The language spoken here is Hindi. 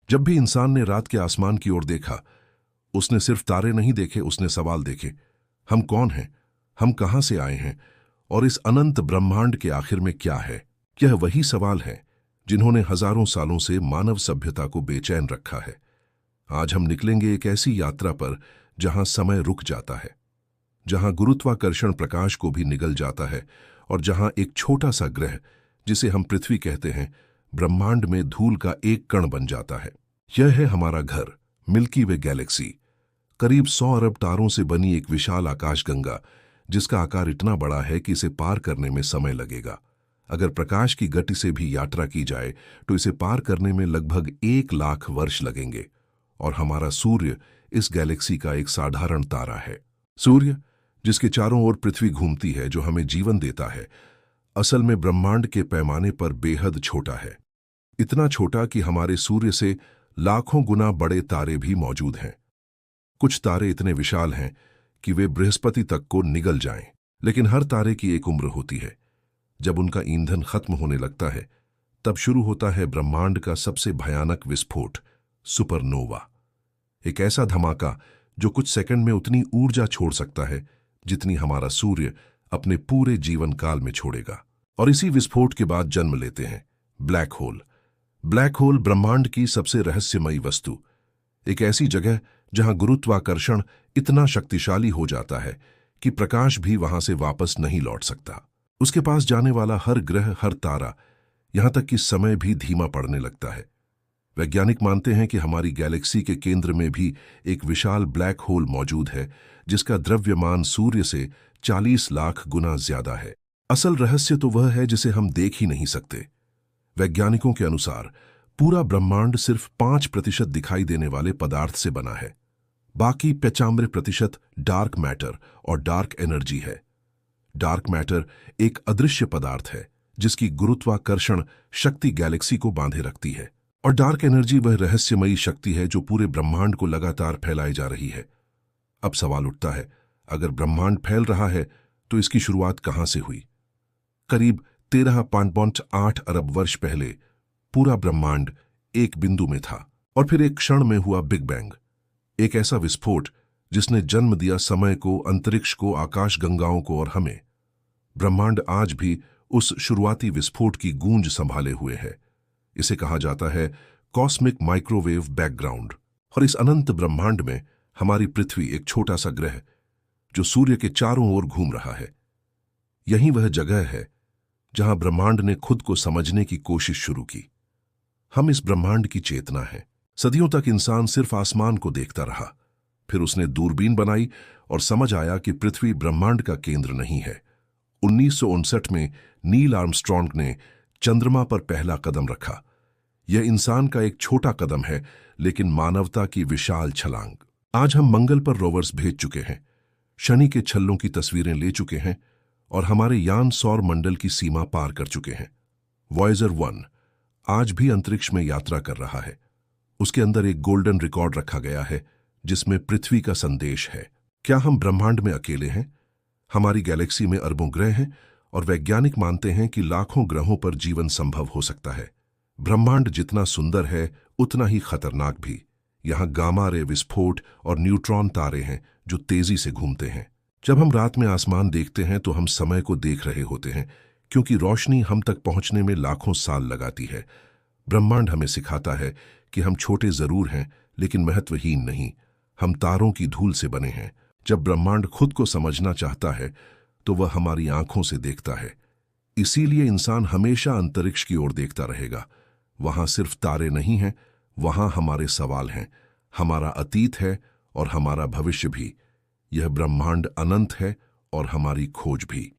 जब भी इंसान ने रात के आसमान की ओर देखा, उसने सिर्फ तारे नहीं देखे, उसने सवाल देखे। हम कौन हैं? हम कहां से आए हैं? और इस अनंत ब्रह्मांड के आखिर में क्या है? यह वही सवाल है जिन्होंने हजारों सालों से मानव सभ्यता को बेचैन रखा है। आज हम निकलेंगे एक ऐसी यात्रा पर जहां समय रुक जाता है, जहां गुरुत्वाकर्षण प्रकाश को भी निगल जाता है और जहां एक छोटा सा ग्रह, जिसे हम पृथ्वी कहते हैं, ब्रह्मांड में धूल का एक कण बन जाता है। यह है हमारा घर, मिल्की वे गैलेक्सी, करीब 100 अरब तारों से बनी एक विशाल आकाशगंगा, जिसका आकार इतना बड़ा है कि इसे पार करने में समय लगेगा। अगर प्रकाश की गति से भी यात्रा की जाए तो इसे पार करने में लगभग 1 लाख वर्ष लगेंगे। और हमारा सूर्य इस गैलेक्सी का एक साधारण तारा है। सूर्य, जिसके चारों ओर पृथ्वी घूमती है, जो हमें जीवन देता है, असल में ब्रह्मांड के पैमाने पर बेहद छोटा है। इतना छोटा कि हमारे सूर्य से लाखों गुना बड़े तारे भी मौजूद हैं। कुछ तारे इतने विशाल हैं कि वे बृहस्पति तक को निगल जाएं। लेकिन हर तारे की एक उम्र होती है। जब उनका ईंधन खत्म होने लगता है, तब शुरू होता है ब्रह्मांड का सबसे भयानक विस्फोट, सुपरनोवा। एक ऐसा धमाका जो कुछ सेकंड में उतनी ऊर्जा छोड़ सकता है जितनी हमारा सूर्य अपने पूरे जीवन काल में छोड़ेगा। और इसी विस्फोट के बाद जन्म लेते हैं ब्लैक होल। ब्लैक होल ब्रह्मांड की सबसे रहस्यमयी वस्तु, एक ऐसी जगह जहां गुरुत्वाकर्षण इतना शक्तिशाली हो जाता है कि प्रकाश भी वहां से वापस नहीं लौट सकता। उसके पास जाने वाला हर ग्रह, हर तारा, यहां तक कि समय भी धीमा पड़ने लगता है। वैज्ञानिक मानते हैं कि हमारी गैलेक्सी के केंद्र में भी एक विशाल ब्लैक होल मौजूद है, जिसका द्रव्यमान सूर्य से 40 लाख गुना ज्यादा है। असल रहस्य तो वह है जिसे हम देख ही नहीं सकते। वैज्ञानिकों के अनुसार पूरा ब्रह्मांड सिर्फ 5% दिखाई देने वाले पदार्थ से बना है। बाकी 95% डार्क मैटर और डार्क एनर्जी है। डार्क मैटर एक अदृश्य पदार्थ है जिसकी गुरुत्वाकर्षण शक्ति गैलेक्सी को बांधे रखती है, और डार्क एनर्जी वह रहस्यमयी शक्ति है जो पूरे ब्रह्मांड को लगातार फैलाई जा रही है। अब सवाल उठता है, अगर ब्रह्मांड फैल रहा है तो इसकी शुरुआत कहां से हुई? करीब 13.8 अरब वर्ष पहले पूरा ब्रह्मांड एक बिंदु में था, और फिर एक क्षण में हुआ बिग बैंग, एक ऐसा विस्फोट जिसने जन्म दिया समय को, अंतरिक्ष को, आकाशगंगाओं को और हमें। ब्रह्मांड आज भी उस शुरुआती विस्फोट की गूंज संभाले हुए है। इसे कहा जाता है कॉस्मिक माइक्रोवेव बैकग्राउंड। और इस अनंत ब्रह्मांड में हमारी पृथ्वी एक छोटा सा ग्रह जो सूर्य के चारों ओर घूम रहा है। यही वह जगह है जहां ब्रह्मांड ने खुद को समझने की कोशिश शुरू की। हम इस ब्रह्मांड की चेतना हैं। सदियों तक इंसान सिर्फ आसमान को देखता रहा। फिर उसने दूरबीन बनाई और समझ आया कि पृथ्वी ब्रह्मांड का केंद्र नहीं है। 1959 में नील आर्मस्ट्रॉन्ग ने चंद्रमा पर पहला कदम रखा। यह इंसान का एक छोटा कदम है, लेकिन मानवता की विशाल छलांग। आज हम मंगल पर रोवर्स भेज चुके हैं, शनि के छल्लों की तस्वीरें ले चुके हैं, और हमारे यान सौर मंडल की सीमा पार कर चुके हैं। वॉयेजर 1 आज भी अंतरिक्ष में यात्रा कर रहा है। उसके अंदर एक गोल्डन रिकॉर्ड रखा गया है जिसमें पृथ्वी का संदेश है। क्या हम ब्रह्मांड में अकेले हैं? हमारी गैलेक्सी में अरबों ग्रह हैं, और वैज्ञानिक मानते हैं कि लाखों ग्रहों पर जीवन संभव हो सकता है। ब्रह्मांड जितना सुंदर है उतना ही खतरनाक भी। यहाँ गामा रे विस्फोट और न्यूट्रॉन तारे हैं जो तेजी से घूमते हैं। जब हम रात में आसमान देखते हैं तो हम समय को देख रहे होते हैं, क्योंकि रोशनी हम तक पहुंचने में लाखों साल लगाती है। ब्रह्मांड हमें सिखाता है कि हम छोटे जरूर हैं, लेकिन महत्वहीन नहीं। हम तारों की धूल से बने हैं। जब ब्रह्मांड खुद को समझना चाहता है तो वह हमारी आंखों से देखता है। इसीलिए इंसान हमेशा अंतरिक्ष की ओर देखता रहेगा। वहां सिर्फ तारे नहीं हैं, वहां हमारे सवाल हैं, हमारा अतीत है और हमारा भविष्य भी। यह ब्रह्मांड अनंत है और हमारी खोज भी।